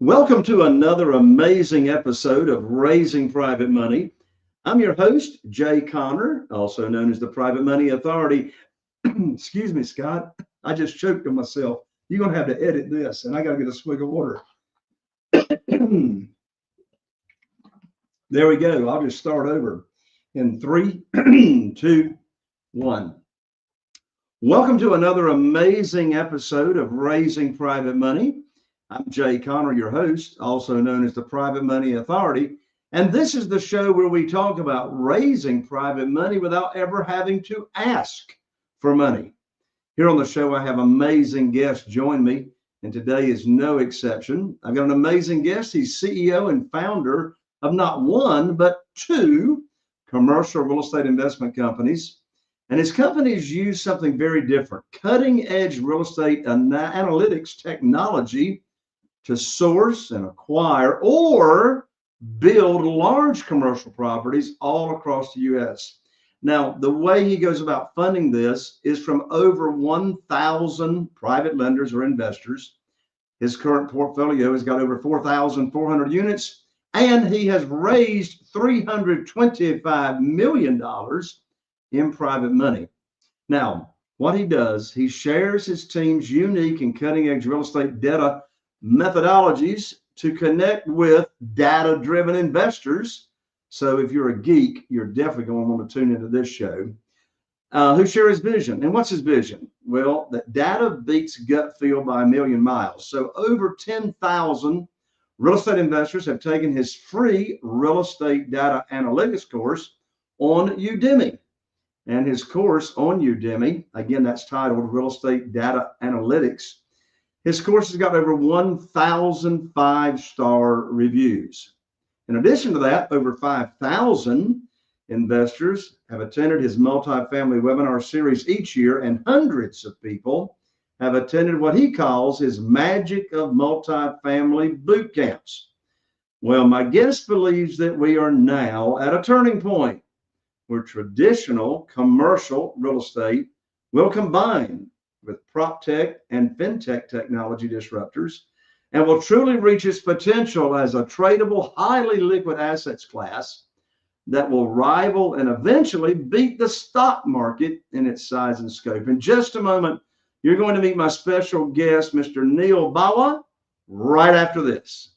Welcome to another amazing episode of Raising Private Money. I'm your host, Jay Connor, also known as the Private Money Authority. Excuse me, Scott. I just choked on myself. You're going to have to edit this, and I got to get a swig of water. There we go. I'll just start over in 3, 2, 1. Welcome to another amazing episode of Raising Private Money. I'm Jay Connor, your host, also known as the Private Money Authority. And this is the show where we talk about raising private money without ever having to ask for money. Here on the show, I have amazing guests join me, and today is no exception. I've got an amazing guest. He's CEO and founder of not one, but two commercial real estate investment companies. And his companies use something very different, cutting-edge real estate analytics technology to source and acquire or build large commercial properties all across the U.S. Now, the way he goes about funding this is from over 1,000 private lenders or investors. His current portfolio has got over 4,400 units, and he has raised $325 million in private money. Now, what he does, he shares his team's unique and cutting-edge real estate data methodologies to connect with data-driven investors. So if you're a geek, you're definitely going to want to tune into this show, who share his vision. And what's his vision? Well, that data beats gut feel by a million miles. So over 10,000 real estate investors have taken his free real estate data analytics course on Udemy. And his course on Udemy, again, that's titled Real Estate Data Analytics. His course has got over 1,000 five-star reviews. In addition to that, over 5,000 investors have attended his multifamily webinar series each year, and hundreds of people have attended what he calls his Magic of Multifamily boot camps. Well, my guest believes that we are now at a turning point where traditional commercial real estate will combine with Proptech and Fintech technology disruptors and will truly reach its potential as a tradable, highly liquid assets class that will rival and eventually beat the stock market in its size and scope. In just a moment, you're going to meet my special guest, Mr. Neal Bawa, right after this.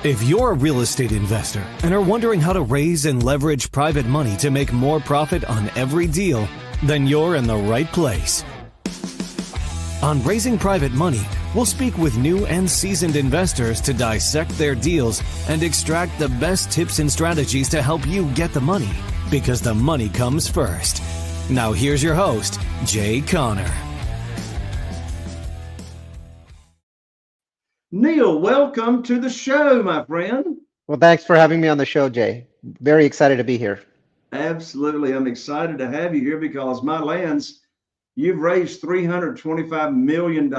If you're a real estate investor and are wondering how to raise and leverage private money to make more profit on every deal, then you're in the right place. On Raising Private Money, we'll speak with new and seasoned investors to dissect their deals and extract the best tips and strategies to help you get the money, because the money comes first. Now here's your host, Jay Connor. Neal, welcome to the show, my friend. Well, thanks for having me on the show, Jay. Very excited to be here. Absolutely. I'm excited to have you here because my lands, you've raised $325 million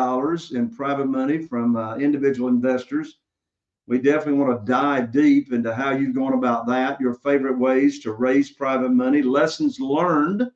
in private money from individual investors. We definitely want to dive deep into how you've gone about that, your favorite ways to raise private money, lessons learned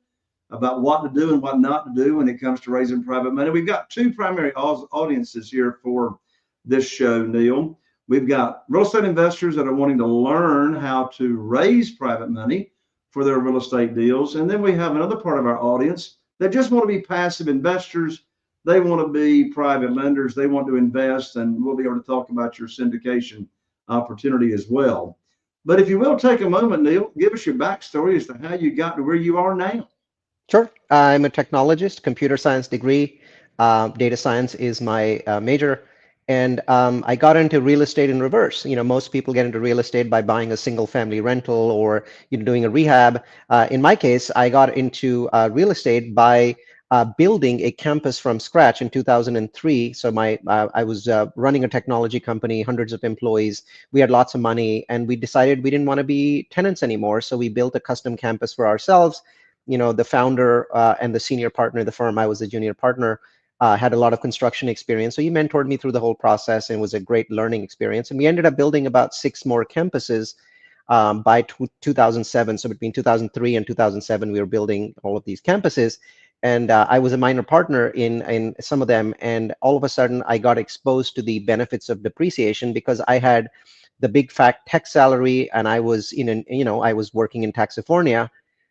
about what to do and what not to do when it comes to raising private money. We've got two primary audiences here for this show, Neal. We've got real estate investors that are wanting to learn how to raise private money for their real estate deals. And then we have another part of our audience that just want to be passive investors. They want to be private lenders. They want to invest, and we'll be able to talk about your syndication opportunity as well. But if you will take a moment, Neal, give us your backstory as to how you got to where you are now. Sure. I'm a technologist, computer science degree. Data science is my major. And I got into real estate in reverse. You know, most people get into real estate by buying a single family rental or doing a rehab. In my case, I got into real estate by building a campus from scratch in 2003. So I was running a technology company, hundreds of employees. We had lots of money, and we decided we didn't want to be tenants anymore. So we built a custom campus for ourselves. You know, the founder and the senior partner of the firm, I was the junior partner, had a lot of construction experience. So he mentored me through the whole process, and it was a great learning experience. And we ended up building about 6 more campuses by 2007. So between 2003 and 2007, we were building all of these campuses. and I was a minor partner in some of them. And all of a sudden, I got exposed to the benefits of depreciation because I had the big fat tech salary, and I was I was working in Taxifornia.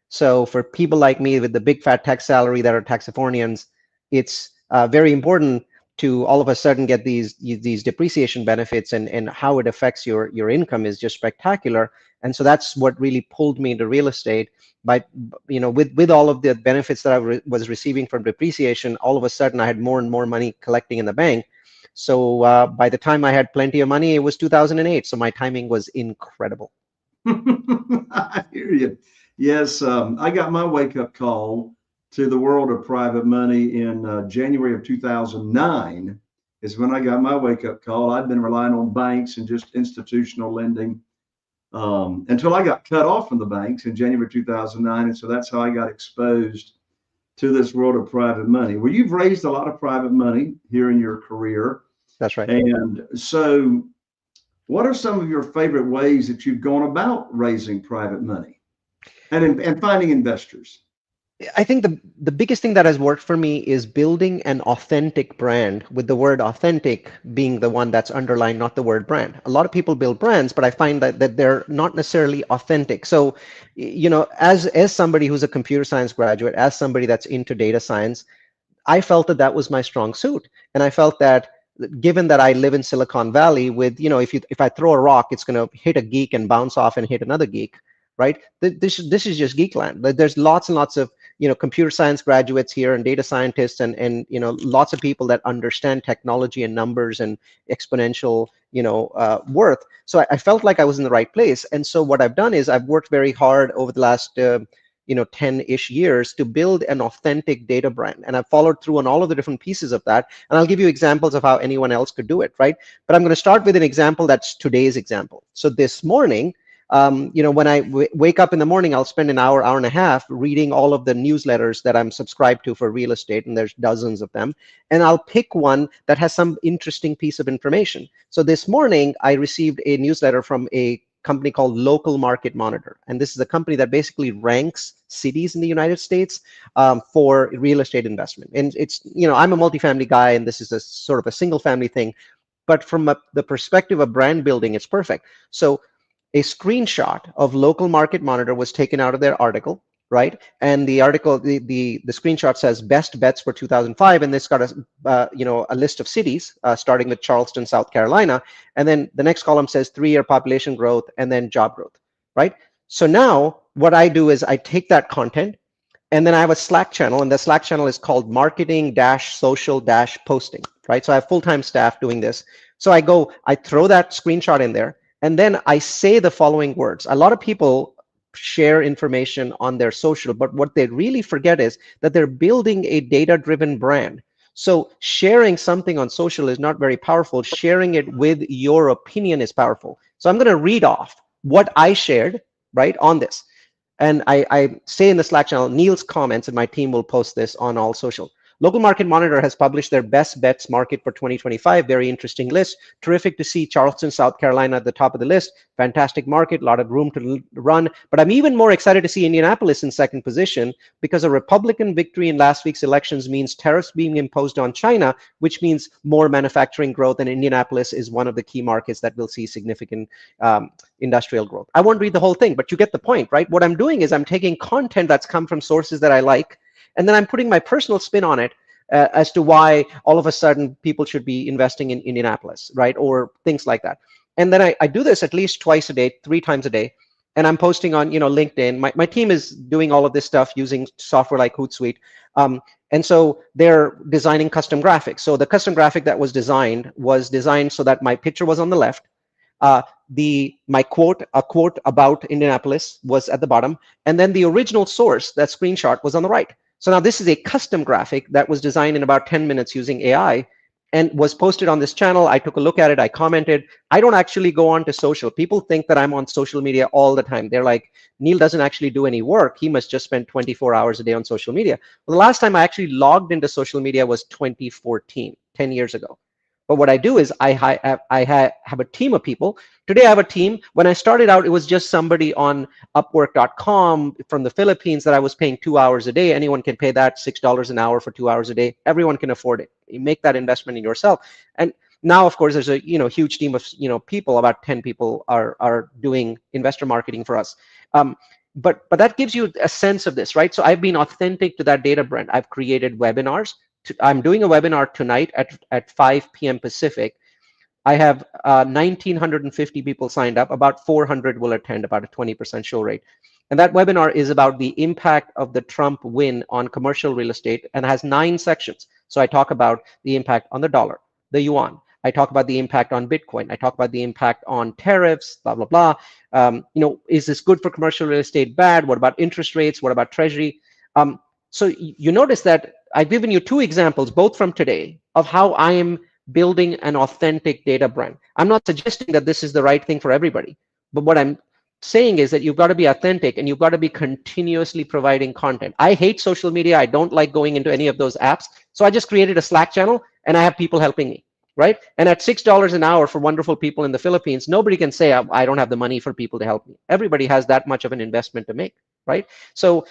So for people like me with the big fat tech salary that are Taxifornians, it's very important to all of a sudden get these depreciation benefits, and how it affects your income is just spectacular. And so that's what really pulled me into real estate. By with all of the benefits that I was receiving from depreciation, all of a sudden I had more and more money collecting in the bank. So by the time I had plenty of money, it was 2008. So my timing was incredible. I hear you. Yes, I got my wake-up call to the world of private money in January of 2009 is when I got my wake-up call. I'd been relying on banks and just institutional lending until I got cut off from the banks in January 2009. And so that's how I got exposed to this world of private money. Well, you've raised a lot of private money here in your career. That's right. And so what are some of your favorite ways that you've gone about raising private money and finding investors? I think the biggest thing that has worked for me is building an authentic brand, with the word authentic being the one that's underlined, not the word brand. A lot of people build brands, but I find that they're not necessarily authentic. So, as somebody who's a computer science graduate, as somebody that's into data science, I felt that was my strong suit. And I felt that given that I live in Silicon Valley with, if I throw a rock, it's going to hit a geek and bounce off and hit another geek. Right? This is just geekland. There's lots and lots of computer science graduates here and data scientists and lots of people that understand technology and numbers and exponential worth. So I felt like I was in the right place. And so what I've done is I've worked very hard over the last 10-ish years to build an authentic data brand, and I've followed through on all of the different pieces of that. And I'll give you examples of how anyone else could do it. Right? But I'm going to start with an example that's today's example. So this morning, when I wake up in the morning, I'll spend an hour and a half reading all of the newsletters that I'm subscribed to for real estate, and there's dozens of them. And I'll pick one that has some interesting piece of information. So this morning, I received a newsletter from a company called Local Market Monitor. And this is a company that basically ranks cities in the United States for real estate investment. And it's, I'm a multifamily guy, and this is a sort of a single family thing. But from the perspective of brand building, it's perfect. So a screenshot of Local Market Monitor was taken out of their article, right? And the article, the screenshot says best bets for 2005, and this got a list of cities starting with Charleston, South Carolina, and then the next column says 3-year population growth and then job growth, right? So now what I do is I take that content, and then I have a Slack channel, and the Slack channel is called marketing-social-posting, right? So I have full-time staff doing this. So I throw that screenshot in there. And then I say the following words. A lot of people share information on their social, but what they really forget is that they're building a data-driven brand. So sharing something on social is not very powerful. Sharing it with your opinion is powerful. So I'm going to read off what I shared, right, on this. And I say in the Slack channel, Neal's comments, and my team will post this on all social. Local Market Monitor has published their best bets market for 2025. Very interesting list. Terrific to see Charleston, South Carolina at the top of the list. Fantastic market, a lot of room to run. But I'm even more excited to see Indianapolis in second position, because a Republican victory in last week's elections means tariffs being imposed on China, which means more manufacturing growth. And Indianapolis is one of the key markets that will see significant industrial growth. I won't read the whole thing, but you get the point, right? What I'm doing is I'm taking content that's come from sources that I like, and then I'm putting my personal spin on it as to why all of a sudden people should be investing in Indianapolis, right? Or things like that. And then I do this at least twice a day, 3 times a day. And I'm posting on LinkedIn. My team is doing all of this stuff using software like Hootsuite. And so they're designing custom graphics. So the custom graphic that was designed so that my picture was on the left. A quote about Indianapolis was at the bottom. And then the original source, that screenshot, was on the right. So now this is a custom graphic that was designed in about 10 minutes using AI and was posted on this channel. I took a look at it. I commented. I don't actually go on to social. People think that I'm on social media all the time. They're like, Neal doesn't actually do any work. He must just spend 24 hours a day on social media. Well, the last time I actually logged into social media was 2014, 10 years ago, But what I do is have a team of people. Today I have a team. When I started out, it was just somebody on Upwork.com from the Philippines that I was paying 2 hours a day. Anyone can pay that, $6 an hour for 2 hours a day. Everyone can afford it. You make that investment in yourself. And now, of course, there's a huge team of people. About 10 people are doing investor marketing for us. But that gives you a sense of this, right? So I've been authentic to that data brand. I've created webinars. I'm doing a webinar tonight at 5 p.m. Pacific. I have 1,950 people signed up. About 400 will attend, about a 20% show rate. And that webinar is about the impact of the Trump win on commercial real estate and has 9 sections. So I talk about the impact on the dollar, the yuan. I talk about the impact on Bitcoin. I talk about the impact on tariffs, blah, blah, blah. Is this good for commercial real estate? Bad? What about interest rates? What about treasury? So you notice that I've given you 2 examples, both from today, of how I am building an authentic data brand. I'm not suggesting that this is the right thing for everybody, but what I'm saying is that you've got to be authentic and you've got to be continuously providing content. I hate social media. I don't like going into any of those apps. So I just created a Slack channel and I have people helping me, right? And at $6 an hour for wonderful people in the Philippines, nobody can say, I don't have the money for people to help me. Everybody has that much of an investment to make, right? So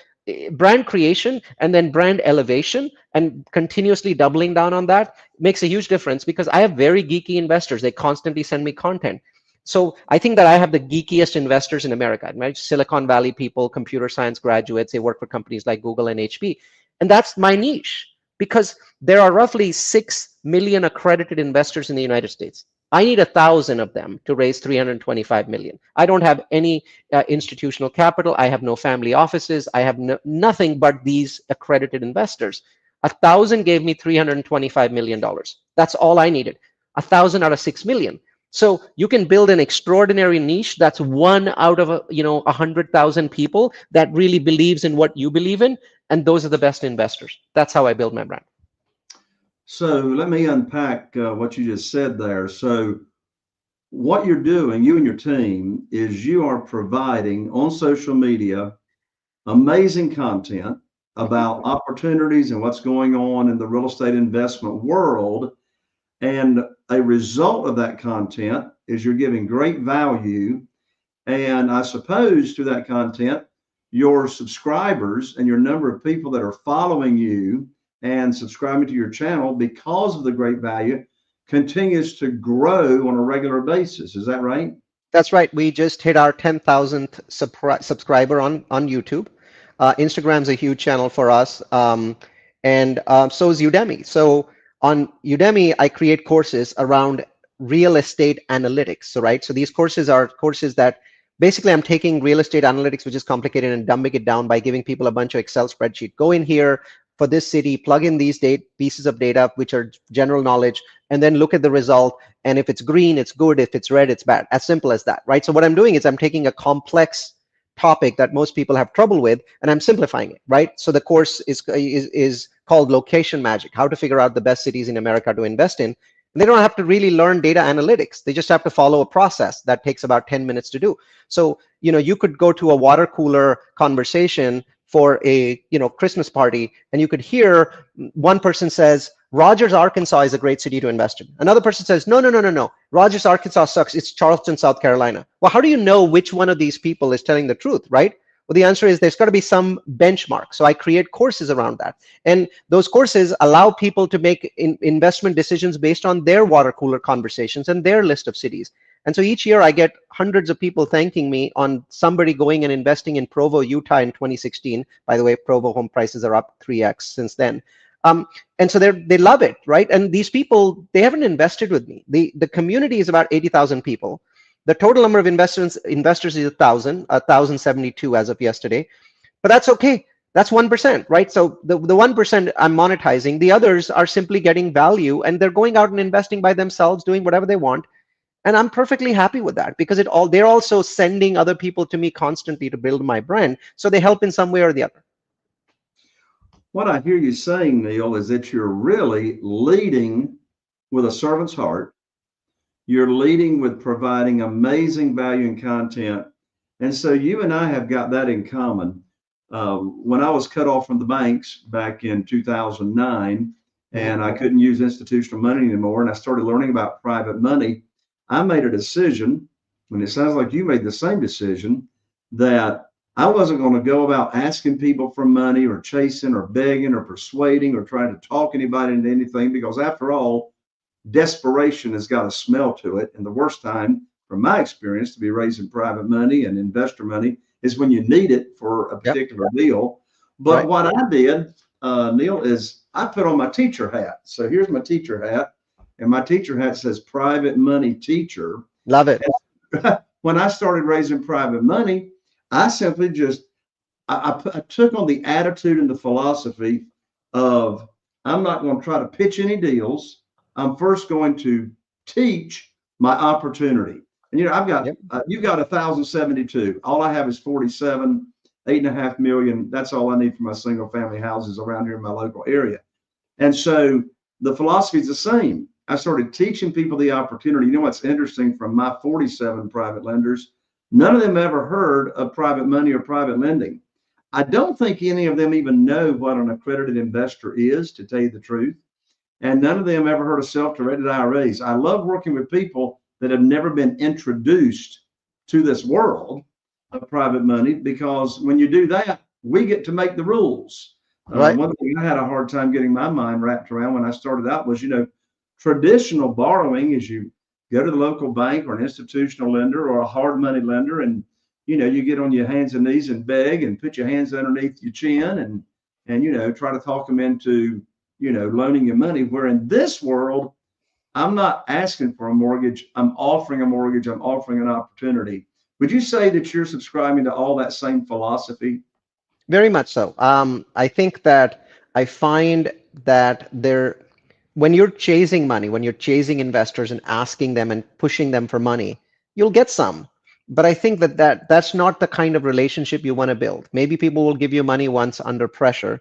brand creation and then brand elevation and continuously doubling down on that makes a huge difference, because I have very geeky investors. They constantly send me content. So I think that I have the geekiest investors in America, right? Silicon Valley people, computer science graduates. They work for companies like Google and HP. And that's my niche, because there are roughly 6 million accredited investors in the United States. I need 1,000 of them to raise 325 million. I don't have any institutional capital. I have no family offices. I have nothing but these accredited investors. 1,000 gave me $325 million. That's all I needed. 1,000 out of 6 million. So you can build an extraordinary niche that's 1 out of 100,000 people that really believes in what you believe in, and those are the best investors. That's how I build my brand. So let me unpack what you just said there. So what you're doing, you and your team, is you are providing on social media amazing content about opportunities and what's going on in the real estate investment world. And a result of that content is you're giving great value. And I suppose through that content, your subscribers and your number of people that are following you and subscribing to your channel because of the great value continues to grow on a regular basis. Is that right? That's right. We just hit our 10,000th subscriber on YouTube. Instagram's a huge channel for us. And so is Udemy. So on Udemy, I create courses around real estate analytics. So these courses are courses that basically I'm taking real estate analytics, which is complicated, and dumbing it down by giving people a bunch of Excel spreadsheet. Go in here for this city, plug in these pieces of data, which are general knowledge, and then look at the result. And if it's green, it's good. If it's red, it's bad. As simple as that, right? So what I'm doing is I'm taking a complex topic that most people have trouble with, and I'm simplifying it, right? So the course is called Location Magic, how to figure out the best cities in America to invest in. And they don't have to really learn data analytics. They just have to follow a process that takes about 10 minutes to do. So, you could go to a water cooler conversation for a Christmas party, and you could hear one person says, Rogers, Arkansas is a great city to invest in. Another person says, no. Rogers, Arkansas sucks. It's Charleston, South Carolina. Well, how do you know which one of these people is telling the truth, right? Well, the answer is there's got to be some benchmark. So I create courses around that. And those courses allow people to make investment decisions based on their water cooler conversations and their list of cities. And so each year I get hundreds of people thanking me on somebody going and investing in Provo, Utah in 2016. By the way, Provo home prices are up 3x since then. And so they love it, right? And these people, they haven't invested with me. The community is about 80,000 people. The total number of investors is 1,072 as of yesterday. But that's okay. That's 1%, right? So the 1% I'm monetizing. The others are simply getting value, and they're going out and investing by themselves, doing whatever they want. And I'm perfectly happy with that, because they're also sending other people to me constantly to build my brand. So they help in some way or the other. What I hear you saying, Neal, is that you're really leading with a servant's heart. You're leading with providing amazing value and content. And so you and I have got that in common. When I was cut off from the banks back in 2009, and I couldn't use institutional money anymore. And I started learning about private money. I made a decision, and it sounds like you made the same decision, that I wasn't going to go about asking people for money or chasing or begging or persuading or trying to talk anybody into anything, because after all, desperation has got a smell to it. And the worst time, from my experience, to be raising private money and investor money is when you need it for a particular deal. But what I did, Neal, is I put on my teacher hat. So here's my teacher hat, and my teacher hat says private money teacher. Love it. And when I started raising private money, I simply just, I took on the attitude and the philosophy of, I'm not going to try to pitch any deals. I'm first going to teach my opportunity. And, you know, I've got, you've got 1,072. All I have is 47, 8.5 million. That's all I need for my single family houses around here in my local area. And so the philosophy is the same. I started teaching people the opportunity. You know what's interesting, from my 47 private lenders, none of them ever heard of private money or private lending. I don't think any of them even know what an accredited investor is, to tell you the truth. And none of them ever heard of self-directed IRAs. I love working with people that have never been introduced to this world of private money, because when you do that, we get to make the rules. One thing I had a hard time getting my mind wrapped around when I started out was, you know, traditional borrowing is you go to the local bank or an institutional lender or a hard money lender, and, you know, you get on your hands and knees and beg and put your hands underneath your chin and, you know, try to talk them into, you know, loaning you money. Where in this world, I'm not asking for a mortgage. I'm offering a mortgage. I'm offering an opportunity. Would you say that you're subscribing to all that same philosophy? Very much so. I think that I find that when you're chasing money, when you're chasing investors and asking them and pushing them for money, you'll get some. But I think that's not the kind of relationship you want to build. Maybe people will give you money once under pressure,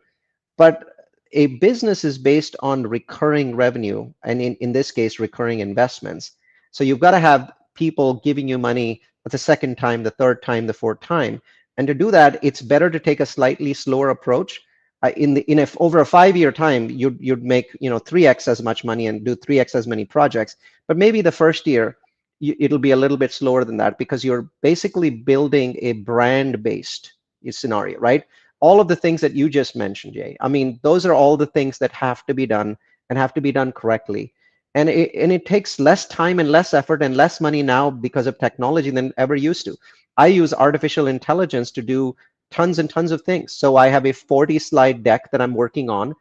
but a business is based on recurring revenue, and in this case, recurring investments. So you've got to have people giving you money the second time, the third time, the fourth time. And to do that, it's better to take a slightly slower approach. Over a 5-year time, you'd make 3x as much money and do 3x as many projects. But maybe the first year, it'll be a little bit slower than that, because you're basically building a brand-based scenario, right? All of the things that you just mentioned, Jay. I mean, those are all the things that have to be done and have to be done correctly. And it takes less time and less effort and less money now because of technology than ever used to. I use artificial intelligence to do tons and tons of things. So I have a 40-slide deck that I'm working on,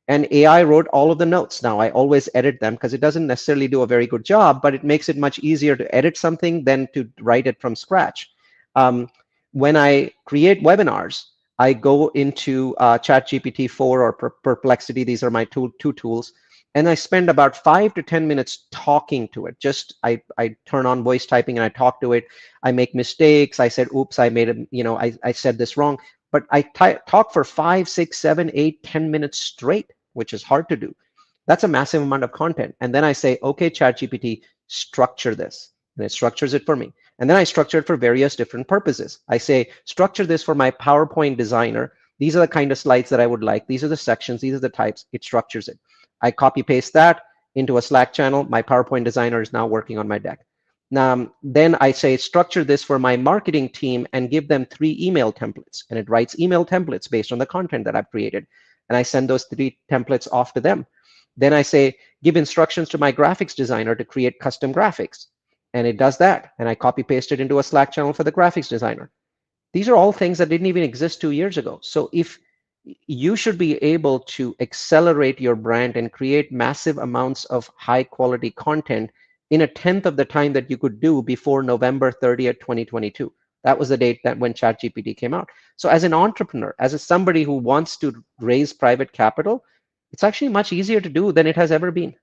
and AI wrote all of the notes. Now I always edit them because it doesn't necessarily do a very good job, but it makes it much easier to edit something than to write it from scratch. When I create webinars, I go into ChatGPT 4 or Perplexity. These are my two tools. And I spend about 5 to 10 minutes talking to it. I turn on voice typing and I talk to it. I make mistakes. I said, oops, I made I said this wrong. But I talk for 5, 6, 7, 8, 10 minutes straight, which is hard to do. That's a massive amount of content. And then I say, okay, ChatGPT, structure this. And it structures it for me. And then I structure it for various different purposes. I say, structure this for my PowerPoint designer. These are the kind of slides that I would like. These are the sections. These are the types. It structures it. I copy paste that into a Slack channel. My PowerPoint designer is now working on my deck. Now, then I say, structure this for my marketing team and give them 3 email templates. And it writes email templates based on the content that I've created. And I send those 3 templates off to them. Then I say, give instructions to my graphics designer to create custom graphics. And it does that. And I copy paste it into a Slack channel for the graphics designer. These are all things that didn't even exist 2 years ago. So if you should be able to accelerate your brand and create massive amounts of high quality content in a 10th of the time that you could do before November 30th, 2022. That was the date that when ChatGPT came out. So as an entrepreneur, as somebody who wants to raise private capital, it's actually much easier to do than it has ever been.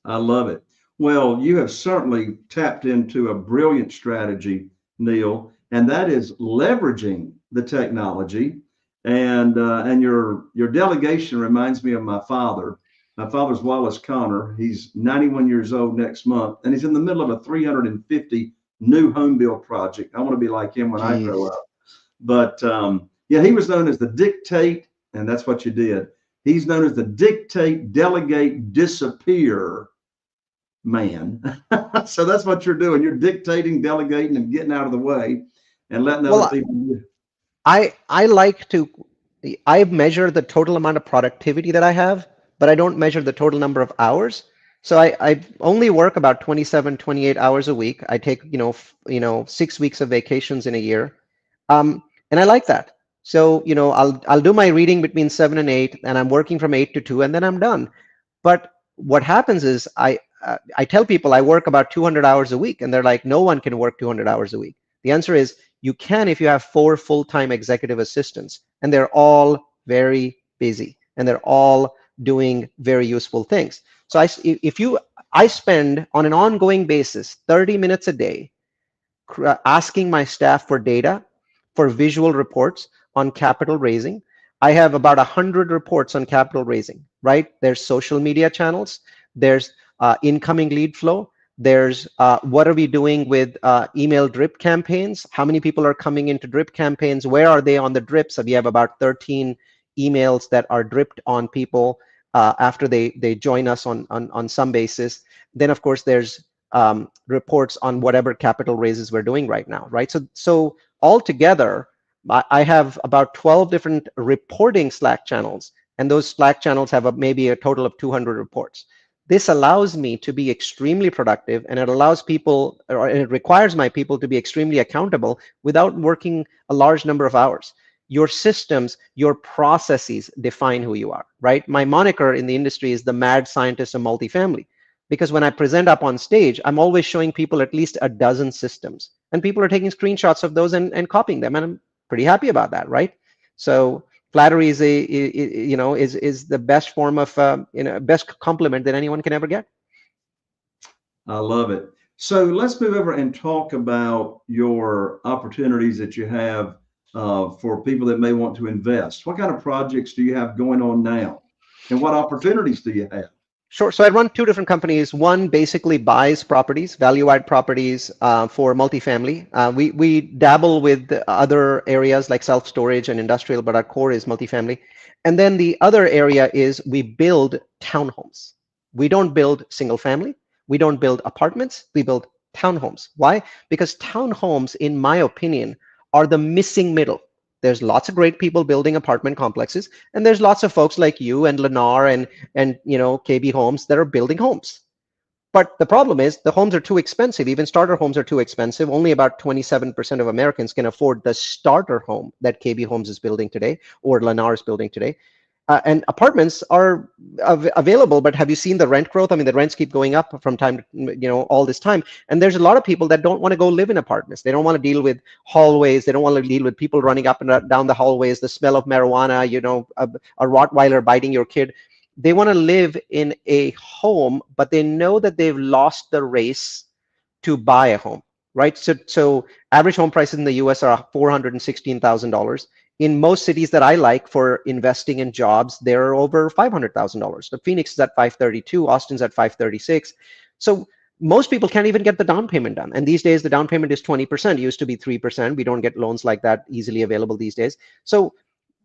I love it. Well, you have certainly tapped into a brilliant strategy, Neal, and that is leveraging the technology. And your delegation reminds me of my father. My father's Wallace Connor. He's 91 years old next month, and he's in the middle of a 350 new home build project. I want to be like him when I grow up. But yeah, he was known as the dictate, and that's what you did. He's known as the dictate, delegate, disappear man. So that's what you're doing. You're dictating, delegating, and getting out of the way and letting other people do. I like to, I measure the total amount of productivity that I have, but I don't measure the total number of hours. So I only work about 27, 28 hours a week. I take, 6 weeks of vacations in a year. And I like that. So, I'll do my reading between 7 and 8, and I'm working from 8 to 2, and then I'm done. But what happens is I tell people I work about 200 hours a week, and they're like, no one can work 200 hours a week. The answer is you can if you have 4 full-time executive assistants, and they're all very busy, and they're all doing very useful things. So I spend on an ongoing basis 30 minutes a day asking my staff for data, for visual reports on capital raising. I have about 100 reports on capital raising, right? There's social media channels, there's incoming lead flow, there's what are we doing with email drip campaigns, how many people are coming into drip campaigns, where are they on the drips? So we have about 13 emails that are dripped on people after they join us on some basis. Then of course there's reports on whatever capital raises we're doing right now, right? So altogether, I have about 12 different reporting Slack channels, and those Slack channels have maybe a total of 200 reports. This allows me to be extremely productive, and it allows people, or it requires my people to be extremely accountable without working a large number of hours. Your systems, your processes define who you are, right? My moniker in the industry is the mad scientist of multifamily, because when I present up on stage, I'm always showing people at least a dozen systems, and people are taking screenshots of those and copying them, and I'm pretty happy about that, right? So flattery is is the best form of best compliment that anyone can ever get. I love it. So let's move over and talk about your opportunities that you have for people that may want to invest. What kind of projects do you have going on now, and what opportunities do you have? Sure. So I run 2 different companies. One basically buys properties, value-add properties for multifamily. We dabble with other areas like self-storage and industrial, but our core is multifamily. And then the other area is we build townhomes. We don't build single family. We don't build apartments. We build townhomes. Why? Because townhomes, in my opinion, are the missing middle. There's lots of great people building apartment complexes, and there's lots of folks like you and Lennar and KB Homes that are building homes. But the problem is the homes are too expensive. Even starter homes are too expensive. Only about 27% of Americans can afford the starter home that KB Homes is building today or Lennar is building today. And apartments are available, but have you seen the rent growth? I mean, the rents keep going up from time to, all this time. And there's a lot of people that don't want to go live in apartments. They don't want to deal with hallways. They don't want to deal with people running up and down the hallways, the smell of marijuana, a Rottweiler biting your kid. They want to live in a home, but they know that they've lost the race to buy a home, right? So average home prices in the US are $416,000. In most cities that I like for investing in jobs, they're over $500,000. The Phoenix is at 532, Austin's at 536. So most people can't even get the down payment done. And these days, the down payment is 20%. It used to be 3%. We don't get loans like that easily available these days. So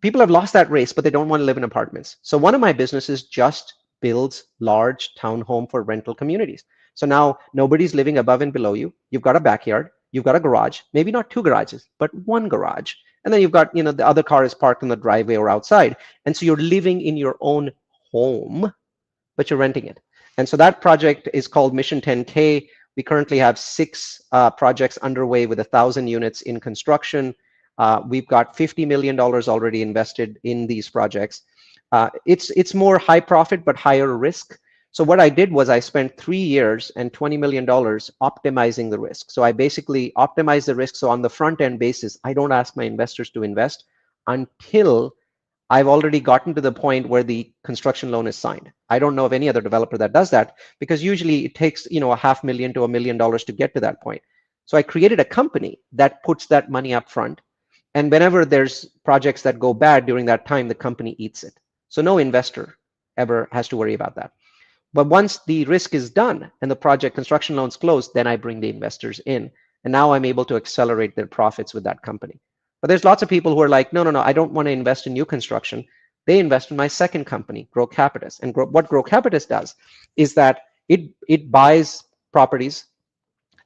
people have lost that race, but they don't want to live in apartments. So one of my businesses just builds large townhome for rental communities. So now nobody's living above and below you. You've got a backyard. You've got a garage, maybe not 2 garages, but 1 garage. And then you've got, the other car is parked in the driveway or outside. And so you're living in your own home, but you're renting it. And so that project is called Mission 10K. We currently have 6 projects underway with 1,000 units in construction. We've got $50 million already invested in these projects. It's more high profit, but higher risk. So what I did was I spent 3 years and $20 million optimizing the risk. So I basically optimized the risk. So on the front end basis, I don't ask my investors to invest until I've already gotten to the point where the construction loan is signed. I don't know of any other developer that does that, because usually it takes, $500,000 to $1 million to get to that point. So I created a company that puts that money up front. And whenever there's projects that go bad during that time, the company eats it. So no investor ever has to worry about that. But once the risk is done and the project construction loans closed, then I bring the investors in. And now I'm able to accelerate their profits with that company. But there's lots of people who are like, no, I don't want to invest in new construction. They invest in my second company, Grocapitus. And what Grocapitus does is that it buys properties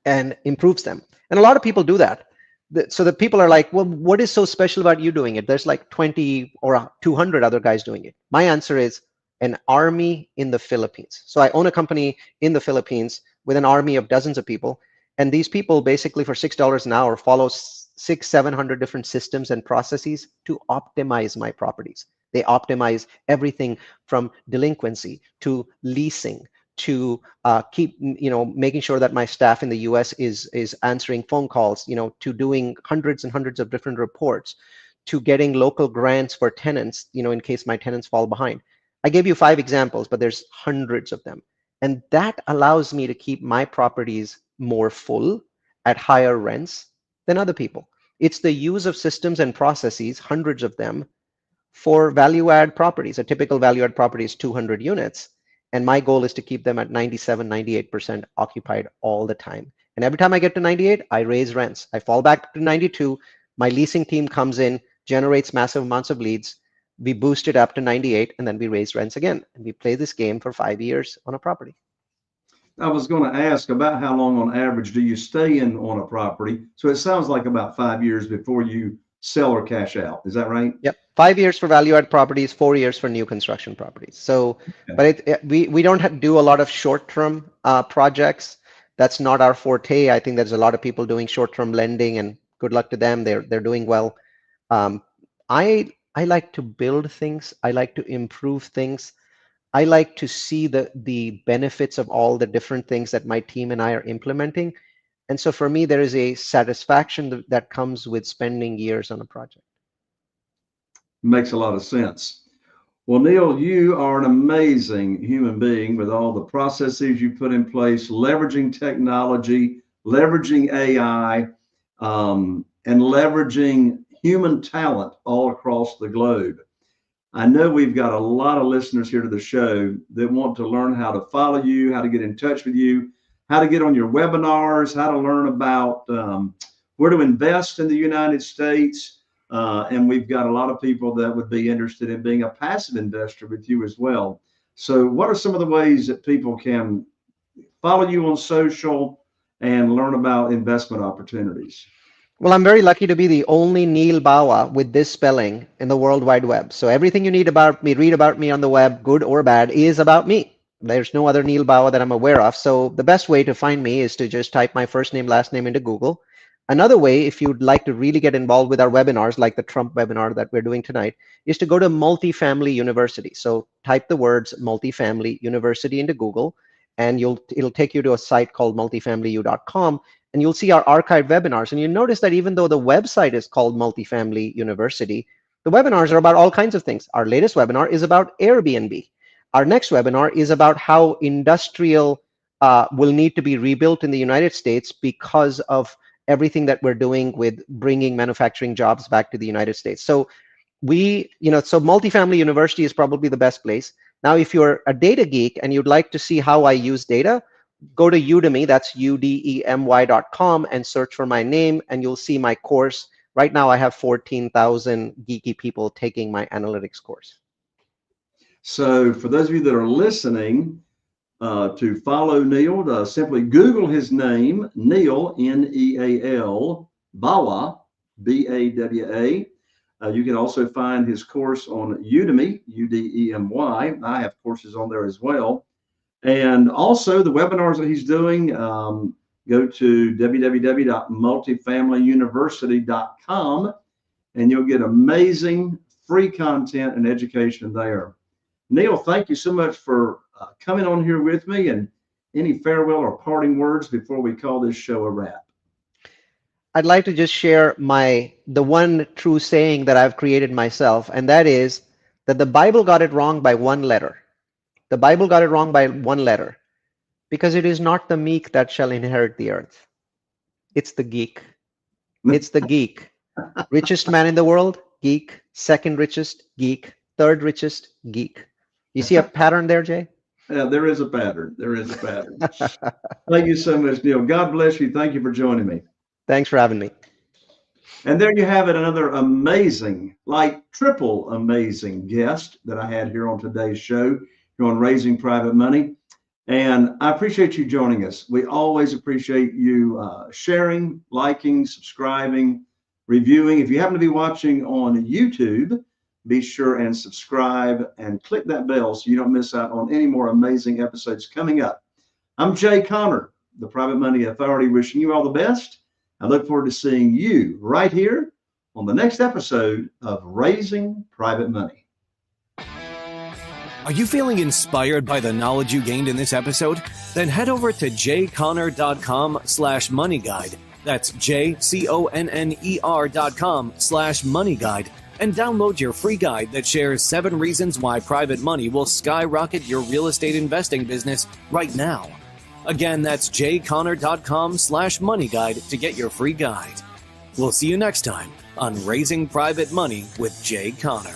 and improves them. And a lot of people do that. So the people are like, well, what is so special about you doing it? There's like 20 or 200 other guys doing it. My answer is an army in the Philippines. So I own a company in the Philippines with an army of dozens of people. And these people basically for $6 an hour follow 700 different systems and processes to optimize my properties. They optimize everything from delinquency to leasing to keep, making sure that my staff in the US is answering phone calls, to doing hundreds and hundreds of different reports, to getting local grants for tenants, in case my tenants fall behind. I gave you 5 examples, but there's hundreds of them. And that allows me to keep my properties more full at higher rents than other people. It's the use of systems and processes, hundreds of them, for value add properties. A typical value add property is 200 units. And my goal is to keep them at 97, 98% occupied all the time. And every time I get to 98, I raise rents. I fall back to 92. My leasing team comes in, generates massive amounts of leads. We boost it up to 98, and then we raise rents again. And we play this game for 5 years on a property. I was going to ask about how long on average do you stay in on a property? So it sounds like about 5 years before you sell or cash out. Is that right? Yep. 5 years for value add properties, 4 years for new construction properties. So, okay. But we don't do a lot of short-term projects. That's not our forte. I think there's a lot of people doing short-term lending, and good luck to them. They're doing well. I like to build things. I like to improve things. I like to see the benefits of all the different things that my team and I are implementing. And so for me, there is a satisfaction that comes with spending years on a project. Makes a lot of sense. Well, Neal, you are an amazing human being with all the processes you put in place, leveraging technology, leveraging AI, and leveraging human talent all across the globe. I know we've got a lot of listeners here to the show that want to learn how to follow you, how to get in touch with you, how to get on your webinars, how to learn about where to invest in the United States. And we've got a lot of people that would be interested in being a passive investor with you as well. So what are some of the ways that people can follow you on social and learn about investment opportunities? Well, I'm very lucky to be the only Neal Bawa with this spelling in the World Wide Web. So everything you need about me, read about me on the web, good or bad, is about me. There's no other Neal Bawa that I'm aware of. So the best way to find me is to just type my first name, last name into Google. Another way, if you'd like to really get involved with our webinars, like the Trump webinar that we're doing tonight, is to go to Multifamily University. So type the words Multifamily University into Google, and it'll take you to a site called multifamilyu.com, and you'll see our archived webinars. And you notice that even though the website is called Multifamily University, the webinars are about all kinds of things. Our latest webinar is about Airbnb. Our next webinar is about how industrial will need to be rebuilt in the United States because of everything that we're doing with bringing manufacturing jobs back to the United States. So so Multifamily University is probably the best place. Now, if you're a data geek and you'd like to see how I use data, go to Udemy, that's udemy.com, and search for my name, and you'll see my course. Right now, I have 14,000 geeky people taking my analytics course. So for those of you that are listening, to follow Neal, simply Google his name, Neal, Neal, Bawa, Bawa. You can also find his course on Udemy, Udemy. I have courses on there as well. And also the webinars that he's doing, go to www.multifamilyuniversity.com, and you'll get amazing free content and education there. Neal, thank you so much for coming on here with me, and any farewell or parting words before we call this show a wrap. I'd like to just share the one true saying that I've created myself, and that is that the Bible got it wrong by one letter. The Bible got it wrong by one letter, because it is not the meek that shall inherit the earth. It's the geek. It's the geek. Richest man in the world, geek. Second richest, geek. Third richest, geek. You see a pattern there, Jay? Yeah, there is a pattern. There is a pattern. Thank you so much, Neal. God bless you. Thank you for joining me. Thanks for having me. And there you have it, another amazing, like triple amazing guest that I had here on today's show, here on Raising Private Money. And I appreciate you joining us. We always appreciate you sharing, liking, subscribing, reviewing. If you happen to be watching on YouTube, be sure and subscribe and click that bell so you don't miss out on any more amazing episodes coming up. I'm Jay Conner, the Private Money Authority, wishing you all the best. I look forward to seeing you right here on the next episode of Raising Private Money. Are you feeling inspired by the knowledge you gained in this episode? Then head over to jconner.com/moneyguide. That's jconner.com/moneyguide and download your free guide that shares 7 reasons why private money will skyrocket your real estate investing business right now. Again, that's jconner.com/moneyguide to get your free guide. We'll see you next time on Raising Private Money with Jay Conner.